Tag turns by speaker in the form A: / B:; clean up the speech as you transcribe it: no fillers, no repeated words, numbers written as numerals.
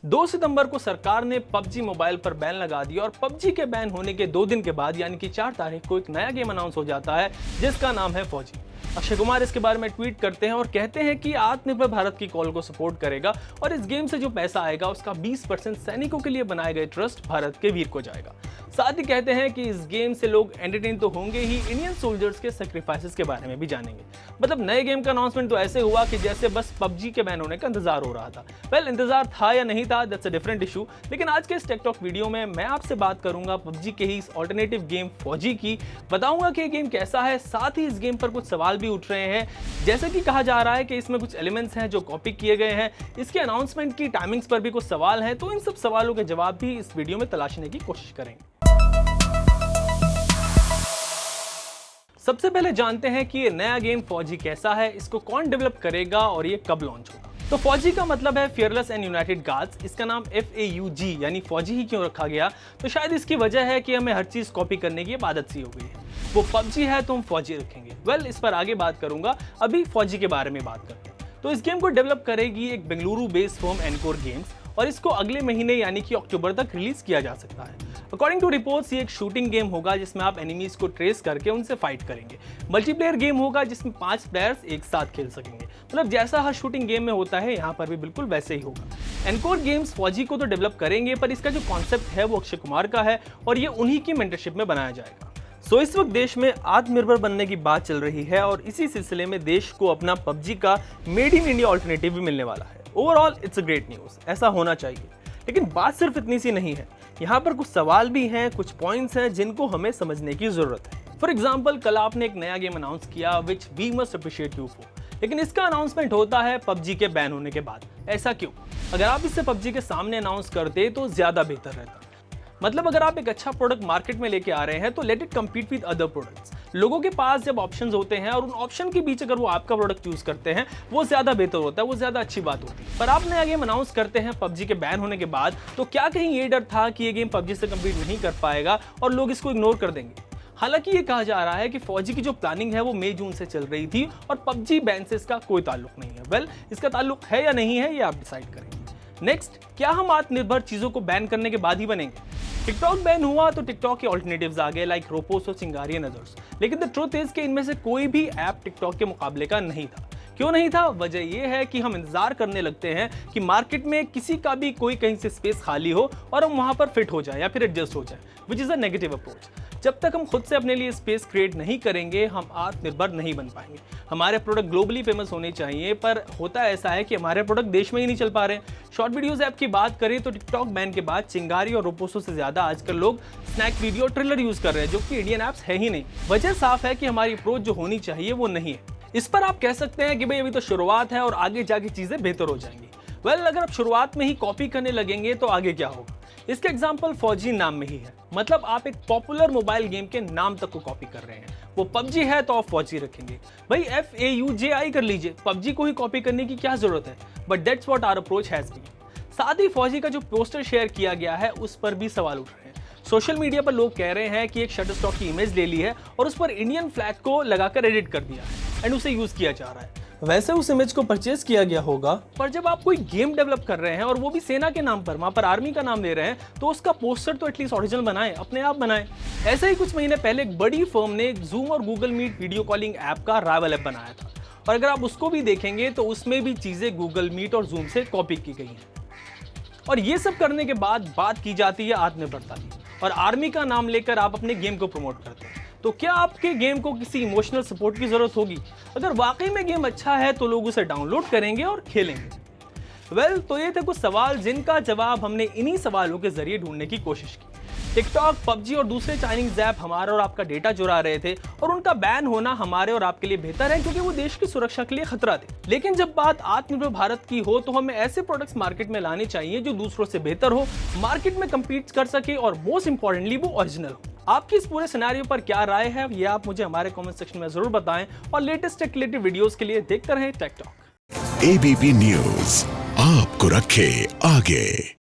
A: 2 सितंबर को सरकार ने पबजी मोबाइल पर बैन लगा दिया और पबजी के बैन होने के 2 दिन के बाद यानी कि 4 तारीख को एक नया गेम अनाउंस हो जाता है जिसका नाम है फौजी। अक्षय कुमार इसके बारे में ट्वीट करते हैं और कहते हैं कि आत्मनिर्भर भारत की कॉल को सपोर्ट करेगा और इस गेम से जो पैसा आएगा उसका 20% सैनिकों के लिए बनाए गए ट्रस्ट भारत के वीर को जाएगा। साथ ही कहते हैं कि इस गेम से लोग एंटरटेन तो होंगे ही, इंडियन सोल्जर्स के सैक्रिफाइसेस के बारे में भी जानेंगे। मतलब नए गेम का अनाउंसमेंट तो ऐसे हुआ कि जैसे बस पबजी के बैन होने का इंतजार हो रहा था। वेल, इंतजार था या नहीं था, दैट्स अ डिफरेंट इशू। लेकिन आज के इस टेक टॉक वीडियो में मैं आपसे बात करूंगा पबजी के ही इस ऑल्टरनेटिव गेम फौजी की। बताऊंगा कि ये गेम कैसा है, साथ ही इस गेम पर कुछ सवाल भी उठ रहे हैं, जैसे कि कहा जा रहा है कि इसमें कुछ एलिमेंट्स हैं जो कॉपी किए गए हैं। इसके अनाउंसमेंट की टाइमिंग्स पर भी कुछ सवाल हैं, तो इन सब सवालों के जवाब भी इस वीडियो में तलाशने की कोशिश करेंगे। सबसे पहले जानते हैं कि ये नया गेम फौजी कैसा है, इसको कौन डेवलप करेगा और ये कब लॉन्च होगा। तो फौजी का मतलब है फियरलेस एंड यूनाइटेड गार्ड्स। इसका नाम FAUG यानी फौजी ही क्यों रखा गया, तो शायद इसकी वजह है कि हमें हर चीज कॉपी करने की आदत सी हो गई है। वो पबजी है तो हम फौजी रखेंगे। वेल, इस पर आगे बात करूंगा, अभी फौजी के बारे में बात करते हैं। तो इस गेम को डेवलप करेगी एक Bengaluru based firm encore games और इसको अगले महीने यानी कि अक्टूबर तक रिलीज किया जा सकता है। अकॉर्डिंग टू रिपोर्ट्स ये एक शूटिंग गेम होगा जिसमें आप एनिमीज को ट्रेस करके उनसे फाइट करेंगे। मल्टीप्लेयर गेम होगा जिसमें 5 प्लेयर्स एक साथ खेल सकेंगे। मतलब जैसा हर शूटिंग गेम में होता है यहाँ पर भी बिल्कुल वैसे ही होगा। एनकोर गेम्स फौजी को तो डेवलप करेंगे, पर इसका जो कॉन्सेप्ट है वो अक्षय कुमार का है और ये उन्हीं की मेंटरशिप में बनाया जाएगा। सो इस वक्त देश में आत्मनिर्भर बनने की बात चल रही है और इसी सिलसिले में देश को अपना पबजी का मेड इन इंडिया ऑल्टरनेटिव भी मिलने वाला है। Overall it's a great news, ऐसा होना चाहिए। लेकिन बात सिर्फ इतनी सी नहीं है, यहाँ पर कुछ सवाल भी हैं, कुछ पॉइंट्स हैं जिनको हमें समझने की जरूरत है। फॉर एग्जाम्पल, कल आपने एक नया गेम अनाउंस किया which we must appreciate you for, लेकिन इसका अनाउंसमेंट होता है पबजी के बैन होने के बाद। ऐसा क्यों? अगर आप इसे पबजी के सामने अनाउंस करते तो ज्यादा बेहतर रहता। मतलब अगर आप एक अच्छा प्रोडक्ट मार्केट में लेके आ रहे हैं तो let it compete with other products. लोगों के पास जब ऑप्शंस होते हैं और उन ऑप्शन के बीच अगर वो आपका प्रोडक्ट चूज करते हैं, वो ज्यादा बेहतर होता है, वो ज्यादा अच्छी बात होती है। पर आप नया गेम अनाउंस करते हैं पबजी के बैन होने के बाद, तो क्या कहीं ये डर था कि ये गेम पबजी से कम्पीट नहीं कर पाएगा और लोग इसको इग्नोर कर देंगे? हालांकि ये कहा जा रहा है कि फौजी की जो प्लानिंग है वो मई जून से चल रही थी और पबजी बैन से इसका कोई ताल्लुक नहीं है। वेल, इसका ताल्लुक है या नहीं है ये आप डिसाइड करेंगे। नेक्स्ट, क्या हम आत्मनिर्भर चीजों को बैन करने के बाद ही बनेंगे? टिकटॉक बैन हुआ तो टिकटॉक के ऑल्टरनेटिव्स आ गए लाइक रोपोस और चिंगारी एंड अदर्स, लेकिन द ट्रुथ इज कि इनमें से कोई भी ऐप टिकटॉक के मुकाबले का नहीं था। क्यों नहीं था? वजह यह है कि हम इंतजार करने लगते हैं कि मार्केट में किसी का भी कोई कहीं से स्पेस खाली हो और हम वहां पर फिट हो जाए या फिर एडजस्ट हो जाए, which is a negative approach. जब तक हम खुद से अपने लिए स्पेस क्रिएट नहीं करेंगे, हम आत्मनिर्भर नहीं बन पाएंगे। हमारे प्रोडक्ट ग्लोबली फेमस होने चाहिए, पर होता ऐसा है कि हमारे प्रोडक्ट देश में ही नहीं चल पा रहे हैं। शॉर्ट वीडियोस ऐप की बात करें तो टिकटॉक बैन के बाद चिंगारी और रोपोसो से ज्यादा आजकल लोग स्नैक वीडियो ट्रेलर यूज कर रहे हैं, जो कि इंडियन ऐप्स है ही नहीं। वजह साफ है कि हमारी अप्रोच जो होनी चाहिए वो नहीं है। इस पर आप कह सकते हैं कि भाई अभी तो शुरुआत है और आगे जाके चीजें बेहतर हो जाएंगी। वेल, अगर आप शुरुआत में ही कॉपी करने लगेंगे तो आगे क्या होगा? इसका एग्जाम्पल फौजी नाम में ही है। मतलब आप एक पॉपुलर मोबाइल गेम के नाम तक को कॉपी कर रहे हैं। वो पबजी है तो आप फौजी रखेंगे। भाई FAUJI कर लीजिए, पबजी को ही कॉपी करने की क्या जरूरत है? But that's what our approach has been. साथ ही फौजी का जो पोस्टर शेयर किया गया है उस पर भी सवाल उठ रहे हैं। सोशल मीडिया पर लोग कह रहे हैं कि एक शटरस्टॉक की इमेज ले ली है और उस पर इंडियन फ्लैग को लगाकर एडिट कर दिया है एंड उसे यूज किया जा रहा है। वैसे उस इमेज को परचेज किया गया होगा, पर जब आप कोई गेम डेवलप कर रहे हैं और वो भी सेना के नाम पर, वहां पर आर्मी का नाम ले रहे हैं, तो उसका पोस्टर तो एटलीस्ट ओरिजिनल बनाएं, अपने आप बनाएं। ऐसे ही कुछ महीने पहले एक बड़ी फर्म ने जूम और Google Meet video calling app का राइवल ऐप बनाया था और अगर आप उसको भी देखेंगे तो उसमें भी चीजें गूगल मीट और जूम से कॉपी की गई हैं। और ये सब करने के बाद बात की जाती है आत्मनिर्भरता की और आर्मी का नाम लेकर आप अपने गेम को प्रमोट करते हैं। तो क्या आपके गेम को किसी इमोशनल सपोर्ट की जरूरत होगी? अगर वाकई में गेम अच्छा है तो लोग उसे डाउनलोड करेंगे और खेलेंगे। वेल, तो ये थे कुछ सवाल जिनका जवाब हमने इन्हीं सवालों के जरिए ढूंढने की कोशिश की। टिकटॉक, पबजी और दूसरे चाइनीज ऐप हमारा और आपका डेटा चुरा रहे थे और उनका बैन होना हमारे और आपके लिए बेहतर है क्योंकि वो देश की सुरक्षा के लिए खतरा थे। लेकिन जब बात आत्मनिर्भर भारत की हो तो हमें ऐसे प्रोडक्ट्स मार्केट में लाने चाहिए जो दूसरों से बेहतर हो, मार्केट में कम्पीट कर सके और मोस्ट इंपॉर्टेंटली वो ओरिजिनल हो। आपकी इस पूरे सिनेरियो पर क्या राय है ये आप मुझे हमारे कमेंट सेक्शन में जरूर बताएं और लेटेस्ट टेक रिलेटेड वीडियोस के लिए देखते रहें टेक टॉक।
B: ABP न्यूज आपको रखे आगे।